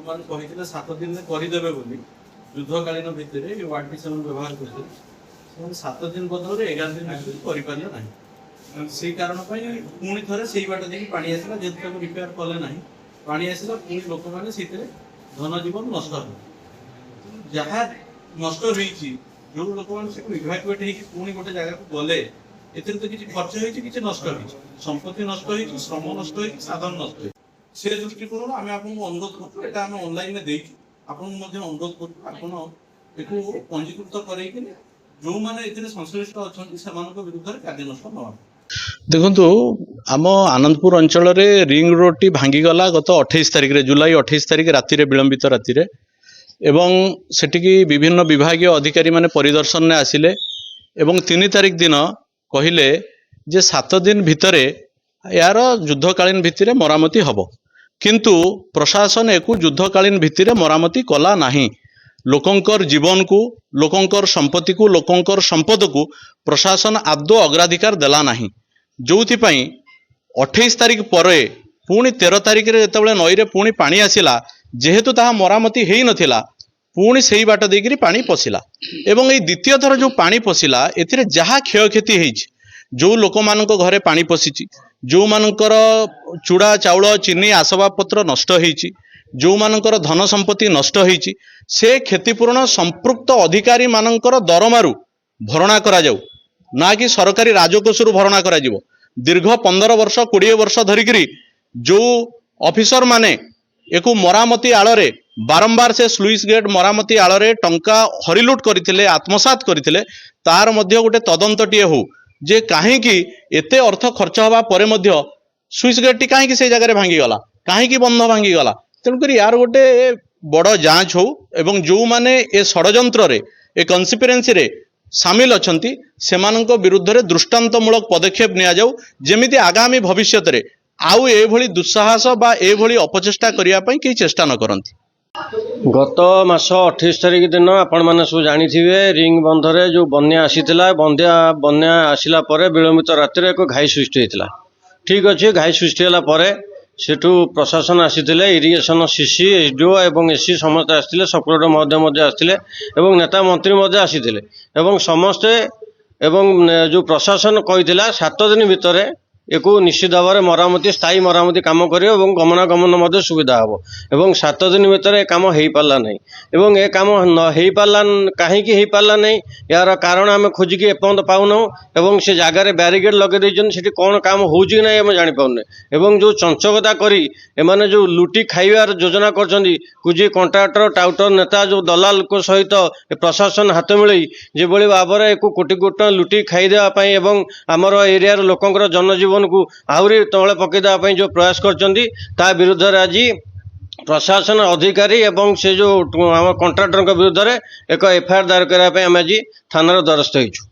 ଯୋଉମାନେ କହିଥିଲେ 7 ଦିନରେ କରିଦେବେ ବୋଲି ଯୁଦ୍ଧକାଳୀନ ଭିତରେ ଏ ୱାର୍ଡଟି ସେମାନେ ବ୍ୟବହାର କରିଥିଲେ, ସେମାନେ 7 ଦିନ ବଦଳରେ 11 ଦିନ ଭିତରେ କରିପାରିଲେ ନାହିଁ। ସେଇ କାରଣ ପାଇଁ ପୁଣି ଥରେ ସେଇ ବାଟ ଦେଇକି ପାଣି ଆସିଲା, ଯେହେତୁ ତାକୁ ରିପେୟାର କଲେ ନାହିଁ, ପାଣି ଆସିଲା, ପୁଣି ଲୋକମାନେ ସେଇଥିରେ ଧନ ଜୀବନ ନଷ୍ଟ ହେଲା। ଯାହା ନଷ୍ଟ ହେଇଛି, ଯୋଉ ଲୋକମାନେ ସେକୁ ଇଭାକୁଏଟ ହେଇକି ପୁଣି ଗୋଟେ ଜାଗାକୁ ଗଲେ, ଏଥିରେ ତ କିଛି ଖର୍ଚ୍ଚ ହେଇଛି, କିଛି ନଷ୍ଟ ହେଇଛି, ସମ୍ପତ୍ତି ନଷ୍ଟ ହେଇଛି, ଶ୍ରମ ନଷ୍ଟ ହେଇଛି, ସାଧନ ନଷ୍ଟ ହେଇଛି। ସେ ଦୃଷ୍ଟିକୋଣରୁ ଆମେ ଆପଣଙ୍କୁ ଅନୁରୋଧ କରୁଛୁ, ଏଟା ଆମେ ଅନଲାଇନରେ ଦେଇଛୁ, ଆପଣଙ୍କୁ ମଧ୍ୟ ଅନୁରୋଧ କରୁଛୁ ଆପଣ ଏକୁ ପଞ୍ଜୀକୃତ କରେଇକି ଯୋଉମାନେ ଏଥିରେ ସଂଶ୍ଳିଷ୍ଟ ଅଛନ୍ତି ସେମାନଙ୍କ ବିରୁଦ୍ଧରେ କାର୍ଯ୍ୟାନୁଷ୍ଠାନ ନେବା। ଦେଖନ୍ତୁ, ଆମ ଆନନ୍ଦପୁର ଅଞ୍ଚଳରେ ରିଙ୍ଗ ରୋଡଟି ଭାଙ୍ଗିଗଲା ଗତ 28 ତାରିଖରେ, ଜୁଲାଇ 28 ତାରିଖ ରାତିରେ, ବିଳମ୍ବିତ ରାତିରେ, ଏବଂ ସେଠିକି ବିଭିନ୍ନ ବିଭାଗୀୟ ଅଧିକାରୀ ମାନେ ପରିଦର୍ଶନରେ ଆସିଲେ ଏବଂ 3 ତାରିଖ ଦିନ କହିଲେ ଯେ 7 ଦିନ ଭିତରେ यार युद्धकालीन भित्तिरे मरामती हब, किंतु प्रशासन एकु युद्धकालीन भित्तिरे मरामती कला नाही। लोकंकर जीवन को, लोकंकर संपत्ति को, लोकंकर संपद को प्रशासन आदौ अग्राधिकार देला नाही। जोथि पई 28 तारिख परे पुणी 13 तारिख रे जेतेबेले नईरे पुणी पानी आसिला, जेहेतु ताहा मरामती हेई नथिला, पुणी सेही बाट देकिरी पानी पसिला एवं एई द्वितीय थर जो पानी पसिला एथिरे जहा क्षयक्षति हेइछि, जो लोक मानक घरे पानी पसिछि, जो मानकर चूड़ा चाउल चीनी आसबाबपत्र नष्ट होइछि, जो मानकर धन संपत्ति नष्ट होइछि, से क्षतिपूरण संपृक्त अधिकारी मानकर दरमारू भरणा करा जाऊ, ना कि सरकारी राजकोषरु भरणा करा जिवो। दीर्घ 15 वर्ष 20 वर्ष धरिकरी जो ऑफिसर माने एकु मरामती आଳରେ बारंबार से स्लुइस गेट मरामती आଳରେ टंका हरिलुट करथिले, आत्मसात करथिले, तार मध्य गोटे तदंतटीए हो जे काहेकि एते अर्थ खर्च हवा परे मध्य स्विच गेट काहेकि से जगह भांगी गला, काहेकि बंध भांगी गला। तेणुक यार गोटे बड़ जांच हो एवं जो माने ए षडयंत्र रे ए कन्सिपिरेन्सी रे सामिल अछंती सेमानक विरुद्ध रे दृष्टांतमूलक पदक्षेप निया जाऊ, जेमिति आगामी भविष्यत रे आउ ए भली दुस्साहस बा ए भली अपचेष्टा करिया पई केही चेष्टा न करंती। गत मास 28 तारिख दिन आपण माने सब जानिथिबे रिंग बंधरे जो बन्या आसीथिला, बन्या आसिला परे विलंबित रात्रि एक घाई सृष्टि होइतिला। ठीक अच्छे, घाई सृष्टि होला परे सेठू प्रशासन आसीथिले, इरिगेशन सीसी एसडीओ एवं एससी समस्त आसीथिले, सप्लायर मध्य आसीथिले एवं नेता मंत्री मध्य आसीथिले एवं समस्ते एवं जो प्रशासन कहिथिला 7 दिन भितरे एको निश्चित भाव में मरामती स्थायी मरामती काम करियो एवं गमनागमन मध्य सुविधा हबो एवं 7 दिन भितर ए काम हेई पारला नहीं एवं ए काम न हेई पारला काहेकि हेई पारला नहीं यार कारण आम खोजिकी एपर्यंत पाउन एवं से जगार ब्यारिकेड लगे देछन सेठी कोन काम होउची कि नहीं हम जानि पाउने एवं जो चंचकता करी एमाने जो लुटी खाइबार योजना करछन्ती कुजी कॉन्ट्रैक्टर टाउटर नेता जो दलाल को सहित प्रशासन हाथ मिलई जे भली भाबरे एको कोटी कोटी लुटी खाइ देबा पई एवं हमर एरिया रो लोकंकर जनजीवन को आहरी तले पकईदेवाई जो प्रयास करछन्ती ता विरुद्ध आज प्रशासन अधिकारी एवं से जो कॉन्ट्रैक्टर विरुद्ध एक एफआईआर दायर करने आज थाना द्वारस्थ होइछु।